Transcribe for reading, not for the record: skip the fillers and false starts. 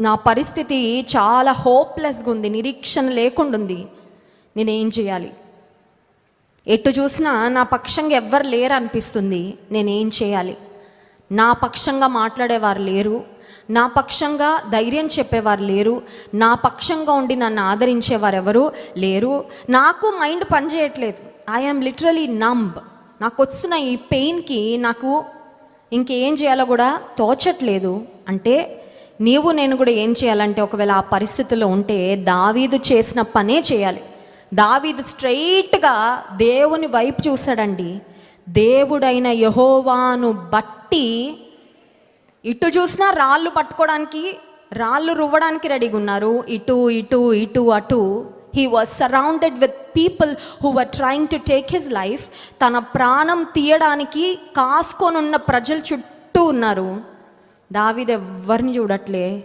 నా పరిస్థితి చాలా హోప్లెస్గా ఉంది, నిరీక్షణ లేకుండా ఉంది. నేనేం చేయాలి? ఎటు చూసినా నా పక్షంగా ఎవ్వరు లేరు అనిపిస్తుంది. నేనేం చేయాలి? నా పక్షంగా మాట్లాడేవారు లేరు, నా పక్షంగా ధైర్యం చెప్పేవారు లేరు, నా పక్షంగా ఉండి నన్ను ఆదరించేవారు ఎవరు లేరు. నాకు మైండ్ పనిచేయట్లేదు. I'm literally numb. నాకు వస్తున్న ఈ పెయిన్కి నాకు ఇంకేం చేయాలో కూడా తోచట్లేదు. అంటే నీవు నేను కూడా ఏం చేయాలంటే, ఒకవేళ ఆ పరిస్థితిలో ఉంటే దావీదు చేసిన పనే చేయాలి. దావీదు స్ట్రైట్గా దేవుని వైపు చూశాడండి. దేవుడైన యెహోవాను బట్టి ఇటు చూసినా రాళ్ళు పట్టుకోవడానికి, రాళ్ళు రువ్వడానికి రెడీగా ఉన్నారు. ఇటు ఇటు ఇటు అటు. He was surrounded with people who were trying to take his life. తన ప్రాణం తీయడానికి కాసుకొని ఉన్న ప్రజలు చుట్టూ ఉన్నారు. దావీదు ఎవ్వరిని చూడట్లే.